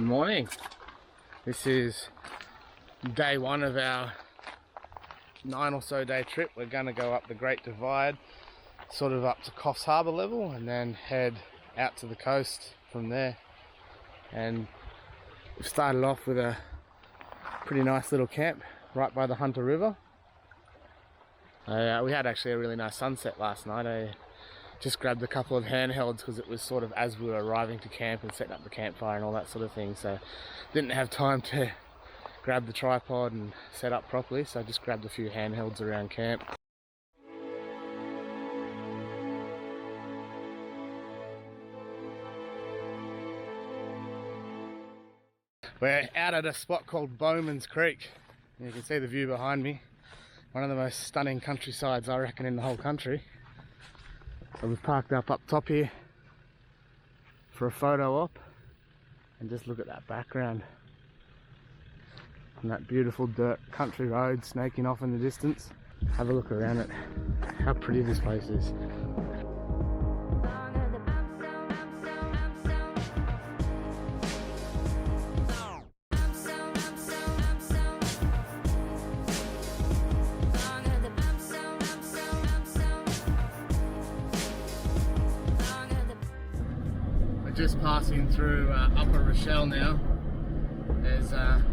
Morning. This is day one of our 9 or so day trip. We're going to go up the Great Divide, sort of up to Coffs Harbour level, and then head out to the coast from there. And we've started off with a pretty nice little camp right by the Hunter River. We had actually a really nice sunset last night. I just grabbed a couple of handhelds because it was sort of as we were arriving to camp and setting up the campfire and all that sort of thing, so didn't have time to grab the tripod and set up properly, so I just grabbed a few handhelds around camp. We're out at a spot called Bowman's Creek. You can see the view behind me. One of the most stunning countrysides I reckon in the whole country. So we've parked up top here for a photo op, and just look at that background and that beautiful dirt country road snaking off in the distance. Have a look around it. How pretty this place is. Just passing through Upper Rochelle now. There's a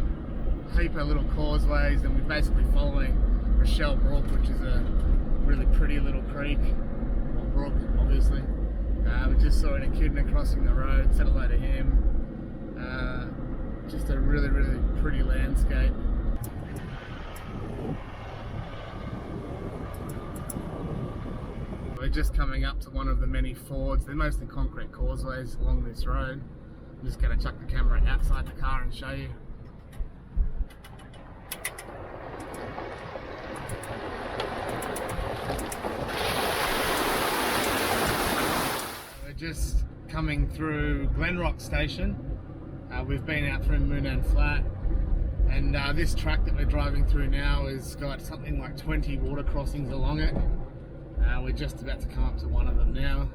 heap of little causeways, and we're basically following Rochelle Brook, which is a really pretty little creek, or brook obviously. We just saw an echidna crossing the road, said hello to him. Just a really pretty landscape. We're just coming up to one of the many fords. They're mostly concrete causeways along this road. I'm just going to chuck the camera outside the car and show you. We're just coming through Glenrock Station. We've been out through Moonan Flat, and this track that we're driving through now has got something like 20 water crossings along it. We're just about to come up to one of them now.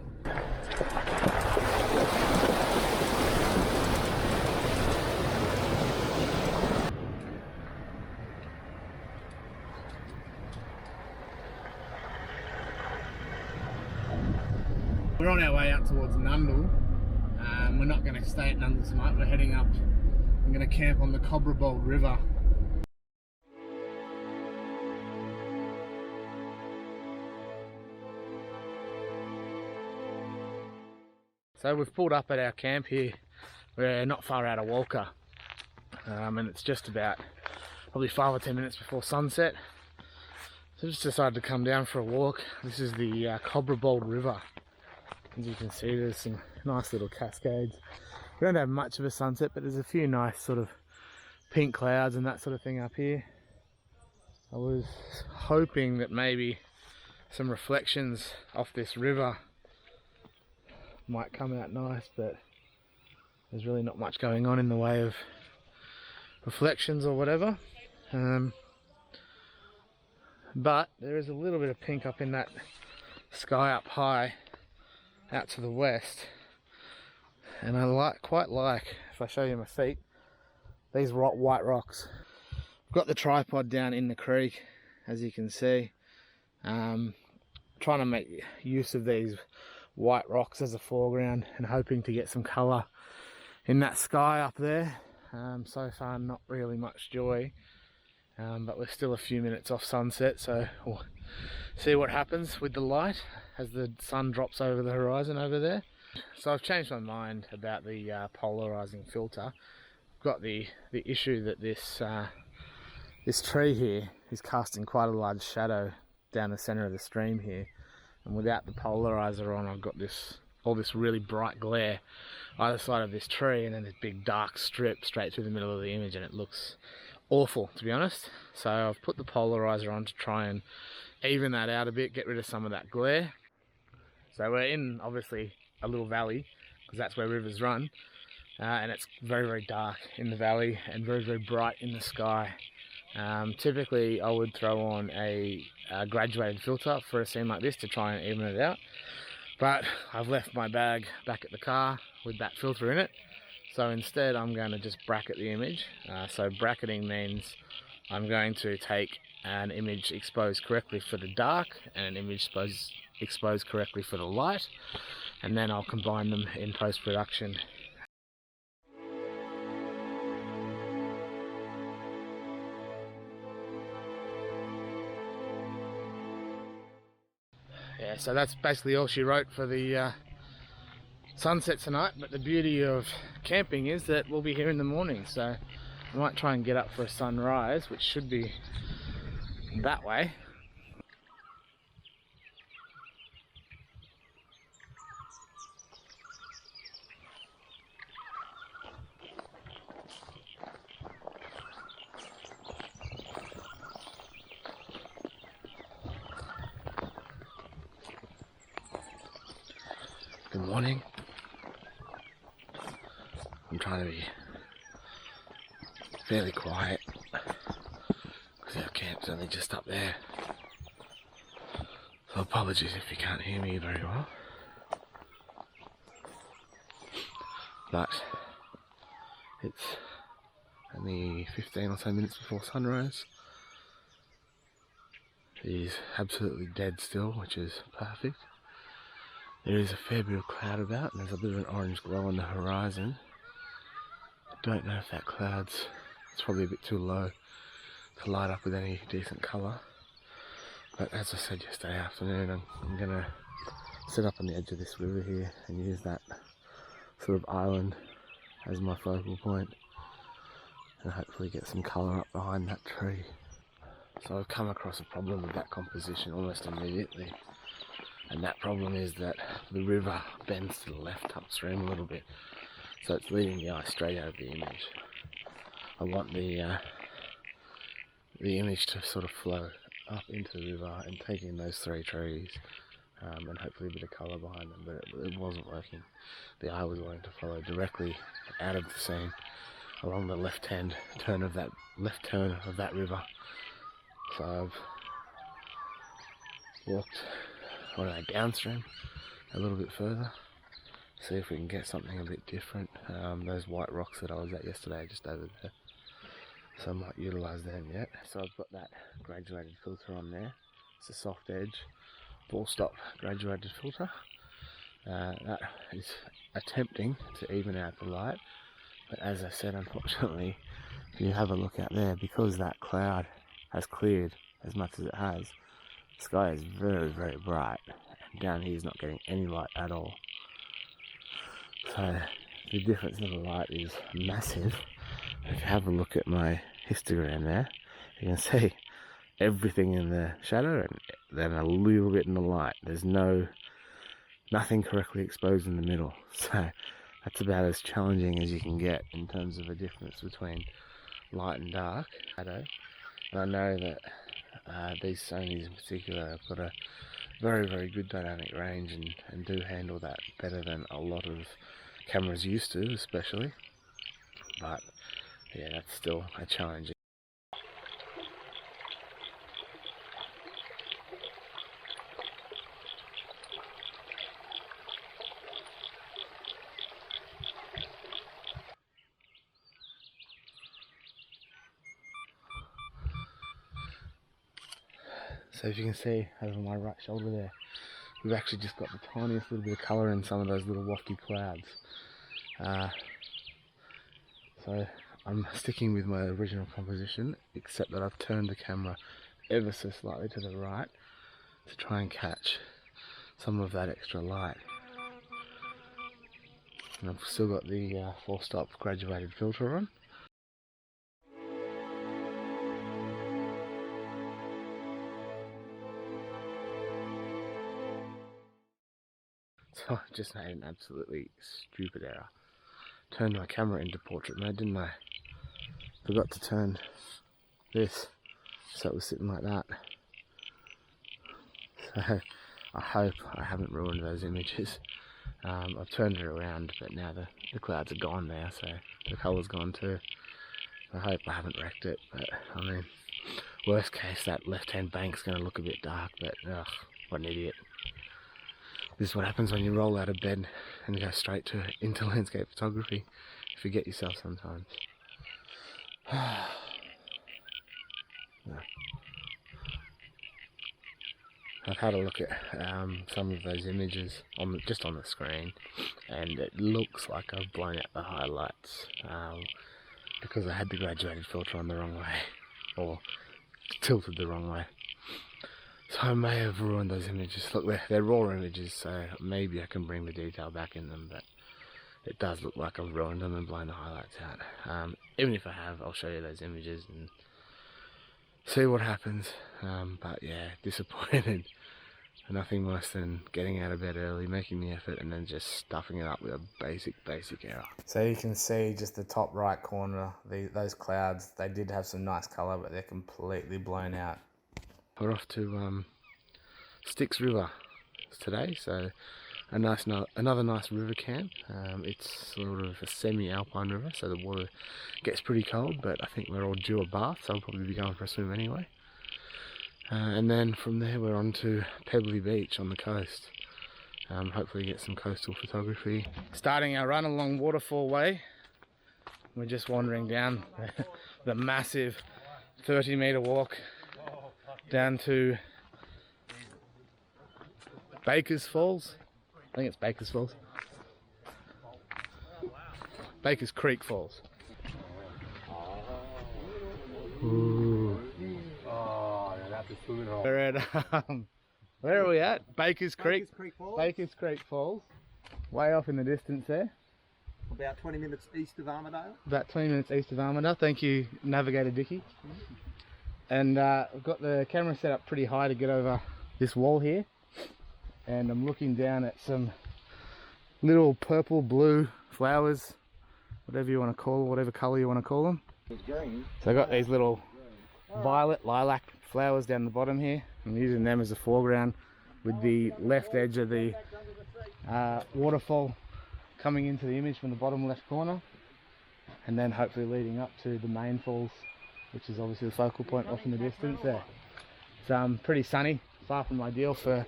We're on our way out towards Nundle. We're not going to stay at Nundle tonight. We're heading up. I'm going to camp on the Cobra Bal River. So we've pulled up at our camp here. We're not far out of Walker, and it's just about probably 5 or 10 minutes before sunset. So just decided to come down for a walk. This is the Cobra Bal River. As you can see, there's some nice little cascades. We don't have much of a sunset, but there's a few nice sort of pink clouds and that sort of thing up here. I was hoping that maybe some reflections off this river might come out nice, but there's really not much going on in the way of reflections or whatever. But there is a little bit of pink up in that sky up high out to the west, and I quite like, if I show you my feet, these white rocks. I've got the tripod down in the creek, as you can see, trying to make use of these white rocks as a foreground and hoping to get some colour in that sky up there. So far not really much joy, but we're still a few minutes off sunset, so we'll see what happens with the light as the sun drops over the horizon over there. So I've changed my mind about the polarizing filter. I've got the issue that this tree here is casting quite a large shadow down the centre of the stream here. And without the polarizer on, I've got all this really bright glare either side of this tree, and then this big dark strip straight through the middle of the image, and it looks awful, to be honest. So I've put the polarizer on to try and even that out a bit, get rid of some of that glare. So we're in obviously a little valley, because that's where rivers run, and it's very dark in the valley and very bright in the sky. Typically I would throw on a graduated filter for a scene like this to try and even it out, but I've left my bag back at the car with that filter in it, So instead I'm going to just bracket the image. So bracketing means I'm going to take an image exposed correctly for the dark and an image exposed correctly for the light, and then I'll combine them in post-production. Yeah, so that's basically all she wrote for the sunset tonight, but the beauty of camping is that we'll be here in the morning, so I might try and get up for a sunrise, which should be that way. Good morning. I'm trying to be fairly quiet because our camp's only just up there. So apologies if you can't hear me very well. But it's only 15 or so minutes before sunrise. It is absolutely dead still, which is perfect. There is a fair bit of cloud about, and there's a bit of an orange glow on the horizon. I don't know if that cloud's, it's probably a bit too low to light up with any decent colour. But as I said yesterday afternoon, I'm going to sit up on the edge of this river here and use that sort of island as my focal point, and hopefully get some colour up behind that tree. So I've come across a problem with that composition almost immediately. And that problem is that the river bends to the left upstream a little bit, so it's leading the eye straight out of the image. I want the image to sort of flow up into the river and take in those three trees, and hopefully a bit of colour behind them, but it wasn't working. The eye was wanting to follow directly out of the scene along the left-hand turn of that river. So I've walked downstream a little bit further, see if we can get something a bit different. Those white rocks that I was at yesterday are just over there, so I might utilise them yet. So I've got that graduated filter on there. It's a soft edge, full stop graduated filter. That is attempting to even out the light, but as I said, unfortunately, if you have a look out there, because that cloud has cleared as much as it has, the sky is very, very bright, and down here is not getting any light at all. So the difference in the light is massive. If you have a look at my histogram there, you can see everything in the shadow and then a little bit in the light. There's nothing correctly exposed in the middle. So that's about as challenging as you can get in terms of a difference between light and dark shadow. And I know that these Sonys in particular have got a very, very good dynamic range and do handle that better than a lot of cameras used to, especially. But yeah, that's still a challenge. So if you can see over my right shoulder there, we've actually just got the tiniest little bit of colour in some of those little wafty clouds. So I'm sticking with my original composition, except that I've turned the camera ever so slightly to the right to try and catch some of that extra light. And I've still got the full stop graduated filter on. So I just made an absolutely stupid error. Turned my camera into portrait mode, didn't I? Forgot to turn this so it was sitting like that. So I hope I haven't ruined those images. I've turned it around, but now the clouds are gone now, so the colour's gone too. I hope I haven't wrecked it, but I mean, worst case, that left-hand bank's going to look a bit dark, but ugh, what an idiot. This is what happens when you roll out of bed and go straight into landscape photography. forget yourself sometimes. I've had a look at some of those images just on the screen, and it looks like I've blown out the highlights because I had the graduated filter on the wrong way, or tilted the wrong way. So I may have ruined those images. Look, they're raw images, so maybe I can bring the detail back in them, but it does look like I've ruined them and blown the highlights out. Even if I have, I'll show you those images and see what happens. But yeah, disappointed. Nothing worse than getting out of bed early, making the effort, and then just stuffing it up with a basic error. So you can see just the top right corner, those clouds, they did have some nice colour, but they're completely blown out. We're off to Styx River today, so another nice river camp. It's sort of a semi-alpine river, so the water gets pretty cold, but I think we're all due a bath, so I'll probably be going for a swim anyway. And then from there we're on to Pebbly Beach on the coast. Hopefully get some coastal photography. Starting our run along Waterfall Way. We're just wandering down the massive 30-metre walk down to Baker's Falls. I think it's Baker's Falls. Baker's Creek Falls. Ooh. We're at, where are we at? Baker's Creek Falls. Baker's Creek Falls. Way off in the distance there. About 20 minutes east of Armadale. About 20 minutes east of Armadale. Thank you, Navigator Dickie. And I've got the camera set up pretty high to get over this wall here. And I'm looking down at some little purple, blue flowers, whatever you want to call them, whatever colour you want to call them. It's green. So I got these little violet, lilac flowers down the bottom here. I'm using them as a foreground with the left edge of the waterfall coming into the image from the bottom left corner, and then hopefully leading up to the main falls, which is obviously the focal point off in the distance there. It's pretty sunny, far from ideal for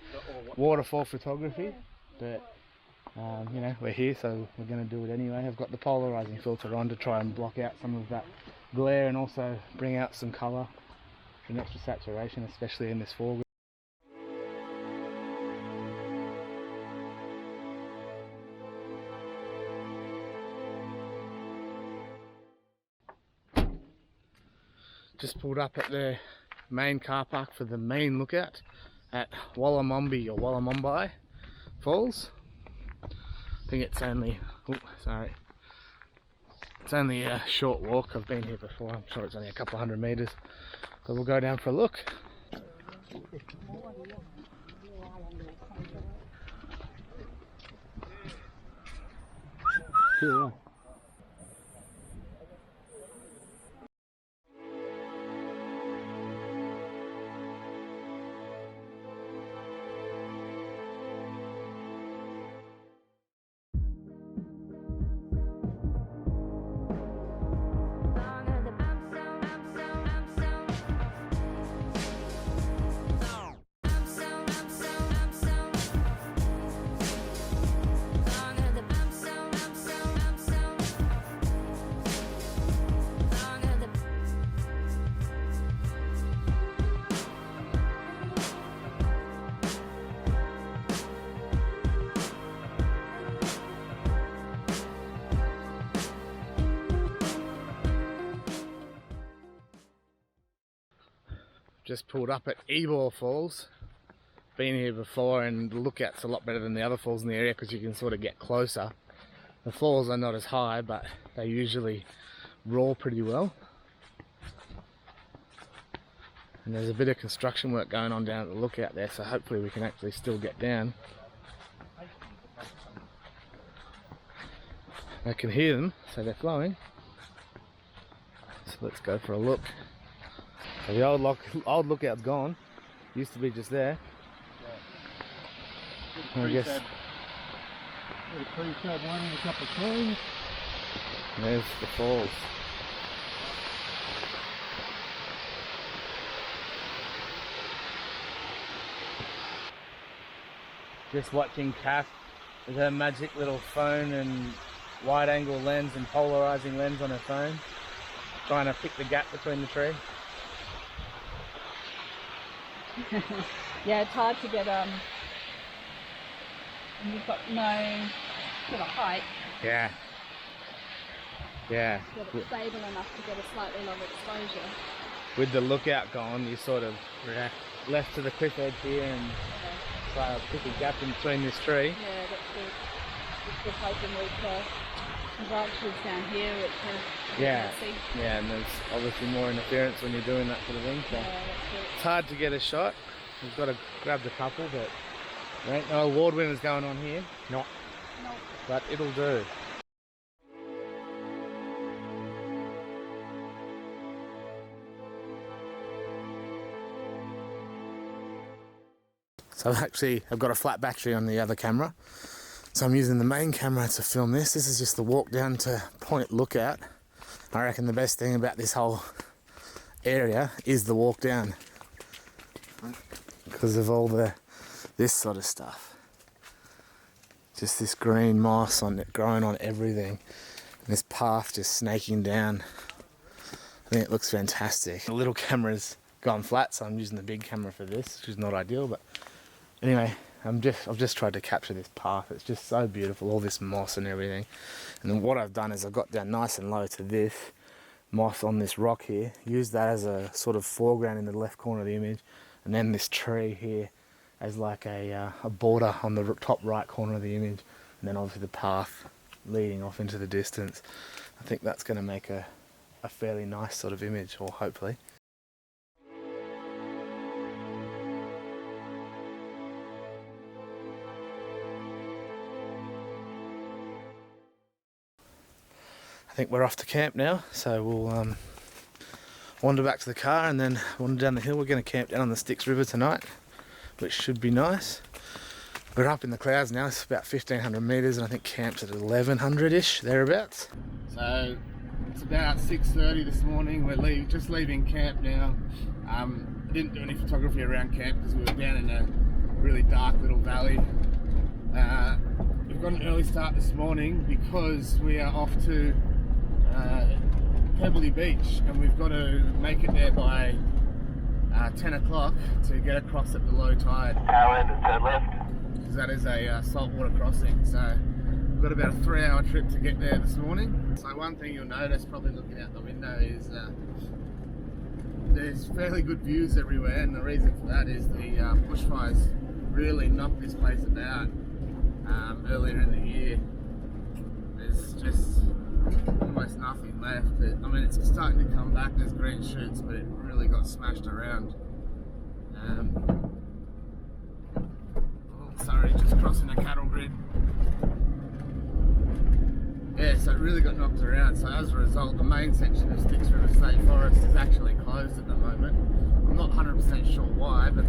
waterfall photography, but you know, we're here, so we're going to do it anyway. I've got the polarizing filter on to try and block out some of that glare and also bring out some colour, some extra saturation, especially in this foreground. Just pulled up at the main car park for the main lookout at Wallamombi or Wallamombi Falls. I think it's only, it's only a short walk. I've been here before. I'm sure it's only a couple of 100 metres. So we'll go down for a look. Cool. Just pulled up at Ebor Falls. Been here before, and the lookout's a lot better than the other falls in the area because you can sort of get closer. The falls are not as high, but they usually roar pretty well. And there's a bit of construction work going on down at the lookout there, so hopefully we can actually still get down. I can hear them, so they're flowing. So let's go for a look. So the old lookout's gone. Used to be just there. Yeah. I guess prefab one and a couple of trees. There's the falls. Just watching Kath with her magic little phone and wide angle lens and polarizing lens on her phone, trying to pick the gap between the tree. Yeah, it's hard to get and you've got no sort of height. Yeah. Yeah. Get it stable enough to get a slightly longer exposure. With the lookout gone, you sort of left to the cliff edge here and try to pick a gap in between this tree. Yeah, that's good. Just hoping with some branches down here, it's yeah, and there's obviously more interference when you're doing that sort of thing. So yeah, that's good. it's hard to get a shot. We've got to grab the couple, but there ain't no award winners going on here. No. But it'll do. So I've got a flat battery on the other camera, so I'm using the main camera to film this. This is just the walk down to Point Lookout. I reckon the best thing about this whole area is the walk down, because of all this sort of stuff. Just this green moss on it, growing on everything, and this path just snaking down. I think it looks fantastic. The little camera's gone flat, so I'm using the big camera for this, which is not ideal, but anyway, I've just tried to capture this path. It's just so beautiful, all this moss and everything. And then what I've done is I've got down nice and low to this moss on this rock here, used that as a sort of foreground in the left corner of the image, and then this tree here as like a border on the top right corner of the image, and then obviously the path leading off into the distance. I think that's going to make a fairly nice sort of image, or hopefully. I think we're off to camp now, so we'll wander back to the car and then wander down the hill. We're going to camp down on the Styx River tonight, which should be nice. We're up in the clouds now. It's about 1,500 metres, and I think camp's at 1,100-ish, thereabouts. So it's about 6:30 this morning. We're just leaving camp now. Didn't do any photography around camp because we were down in a really dark little valley. We've got an early start this morning because we are off to Pebbly Beach, and we've got to make it there by 10 o'clock to get across at the low tide. Power end and turn left. Because that is a saltwater crossing, so we've got about a 3-hour trip to get there this morning. So one thing you'll notice, probably looking out the window, is there's fairly good views everywhere, and the reason for that is the bushfires really knocked this place about earlier in the year. There's just almost nothing left. I mean, it's starting to come back, there's green shoots, but it really got smashed around. Sorry, just crossing a cattle grid. Yeah, so it really got knocked around, so as a result the main section of Styx River State Forest is actually closed at the moment. I'm not 100% sure why, but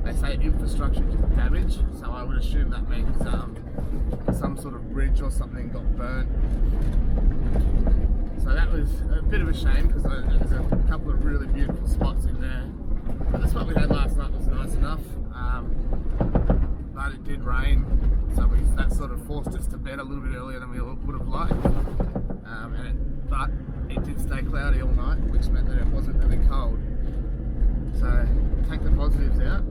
they say infrastructure damage, so I would assume that means some sort of bridge or something got burnt. So that was a bit of a shame, because there's a couple of really beautiful spots in there. But the spot we had last night was nice enough, but it did rain, so that sort of forced us to bed a little bit earlier than we would have liked. But it did stay cloudy all night, which meant that it wasn't really cold. So take the positives out,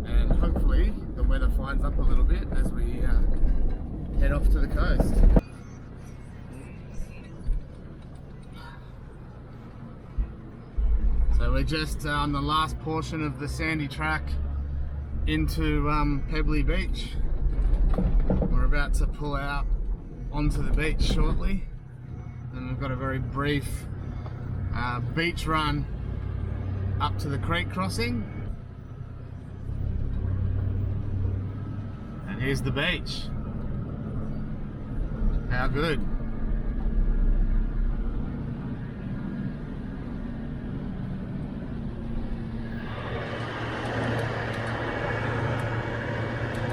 and hopefully the weather finds up a little bit as we head off to the coast. So we're just on the last portion of the sandy track into Pebbly Beach. We're about to pull out onto the beach shortly, and we've got a very brief beach run up to the creek crossing. And here's the beach. How good.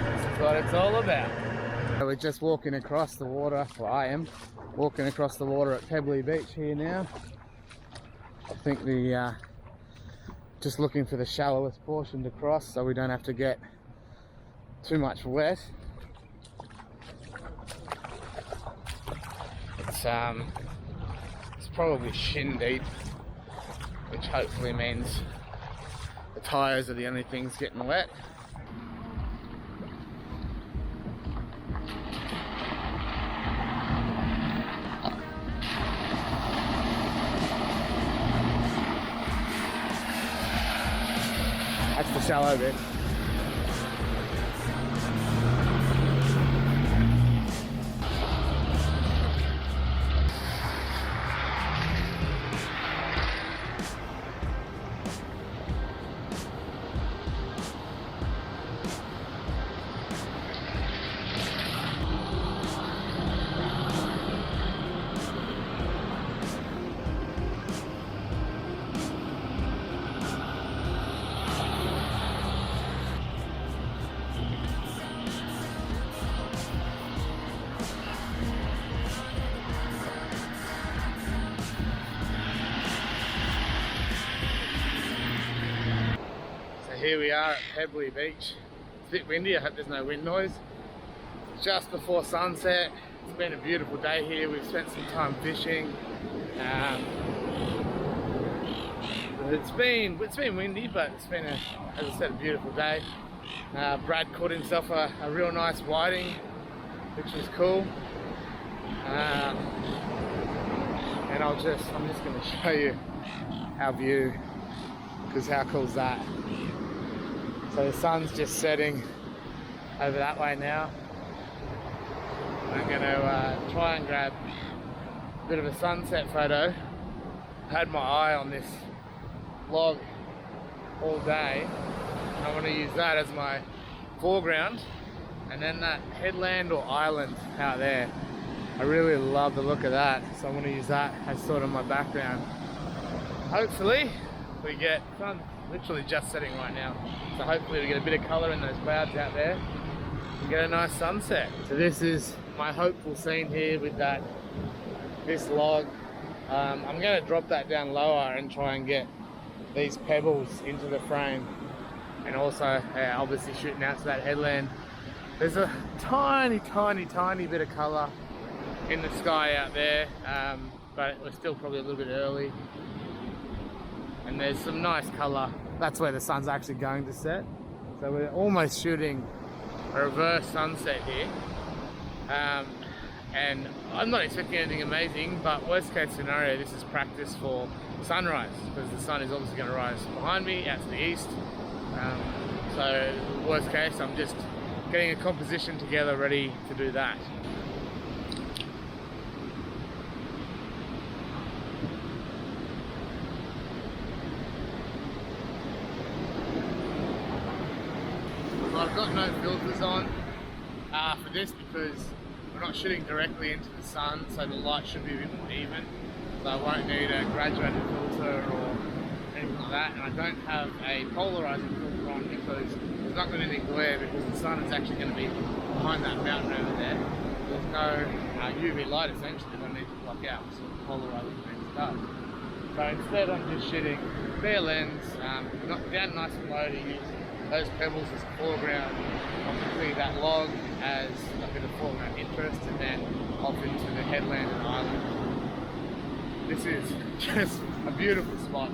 That's what it's all about. So we're just walking across the water, well I am, walking across the water at Pebbly Beach here now. I think just looking for the shallowest portion to cross so we don't have to get too much wet. it's probably shin deep, which hopefully means the tyres are the only things getting wet. That's the shallow bit. Here we are at Pebbly Beach. It's a bit windy, I hope there's no wind noise. Just before sunset. It's been a beautiful day here. We've spent some time fishing. It's been windy, but it's been, as I said, a beautiful day. Brad caught himself a real nice whiting, which was cool. And I'm just going to show you our view, because how cool is that? So the sun's just setting over that way now. I'm going to try and grab a bit of a sunset photo. I had my eye on this log all day. I want to use that as my foreground, and then that headland or island out there. I really love the look of that, so I want to use that as sort of my background. Hopefully we get sun literally just setting right now, so hopefully we get a bit of colour in those clouds out there and get a nice sunset. So this is my hopeful scene here with this log. I'm going to drop that down lower and try and get these pebbles into the frame, and also obviously shooting out to that headland. There's a tiny bit of colour in the sky out there, but we're still probably a little bit early. And there's some nice colour. That's where the sun's actually going to set. So we're almost shooting a reverse sunset here. And I'm not expecting anything amazing, but worst case scenario, this is practice for sunrise, because the sun is obviously going to rise behind me out to the east. So worst case, I'm just getting a composition together ready to do that. I've got no filters on for this, because we're not shooting directly into the sun, so the light should be a bit more even. So I won't need a graduated filter or anything like that, and I don't have a polarizing filter on because there's not going to be any glare, because the sun is actually going to be behind that mountain over there. There's no UV light essentially that I need to block out, so the polarizing things does. So instead I'm just shooting bare lens, down nice and low to use those pebbles as a foreground, obviously that log as a bit of foreground interest, and then off into the headland and island. This is just a beautiful spot,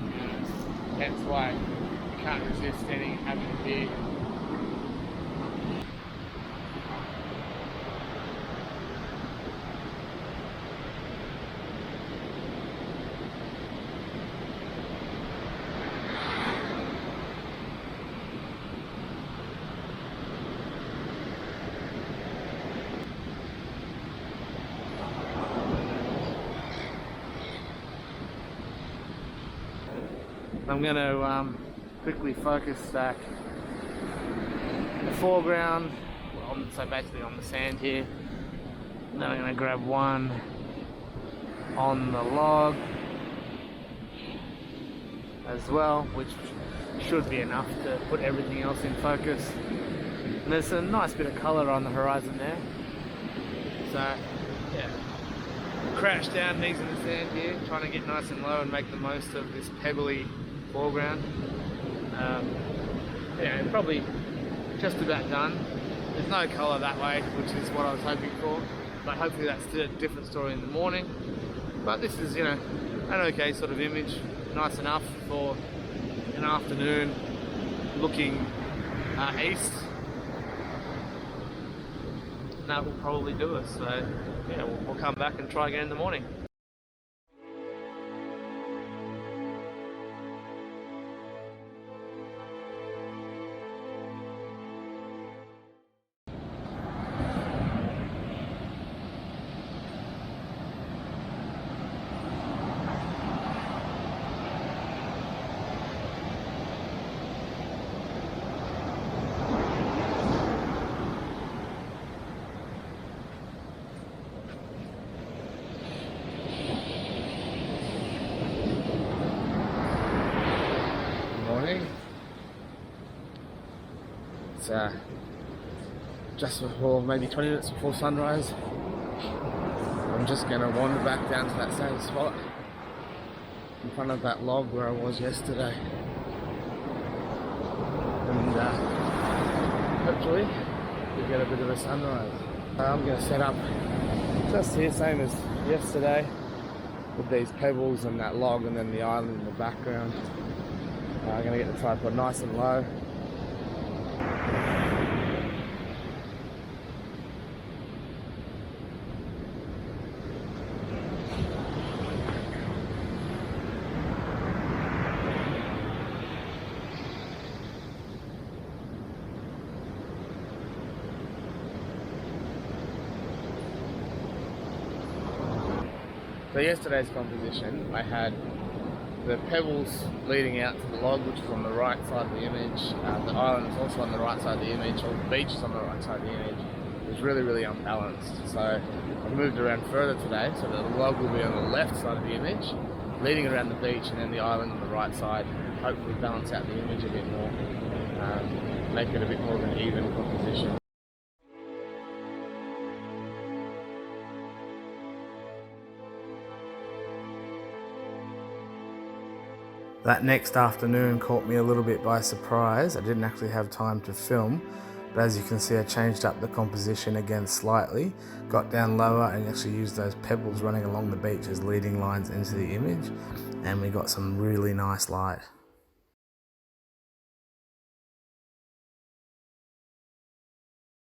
hence why you can't resist having a beer. I'm going to quickly focus stack in the foreground, so basically on the sand here. And then I'm going to grab one on the log as well, which should be enough to put everything else in focus. And there's a nice bit of colour on the horizon there. So yeah, crouch down, knees in the sand here, trying to get nice and low and make the most of this pebbly foreground. Yeah, probably just about done. There's no colour that way, which is what I was hoping for. but hopefully that's a different story in the morning. But this is, you know, an okay sort of image, nice enough for an afternoon looking east. And that will probably do us, so yeah, we'll come back and try again in the morning. It's just before, maybe 20 minutes before sunrise. I'm just going to wander back down to that same spot in front of that log where I was yesterday, and hopefully we get a bit of a sunrise. I'm going to set up just here, same as yesterday, with these pebbles and that log and then the island in the background. I'm going to get the tripod nice and low. So yesterday's composition, I had the pebbles leading out to the log, which is on the right side of the image. The island is also on the right side of the image, or the beach is on the right side of the image. It was really, really unbalanced. So I've moved around further today, so that the log will be on the left side of the image, leading around the beach, and then the island on the right side. Hopefully balance out the image a bit more, make it a bit more of an even composition. That next afternoon caught me a little bit by surprise. I didn't actually have time to film, but as you can see, I changed up the composition again slightly, got down lower and actually used those pebbles running along the beach as leading lines into the image, and we got some really nice light.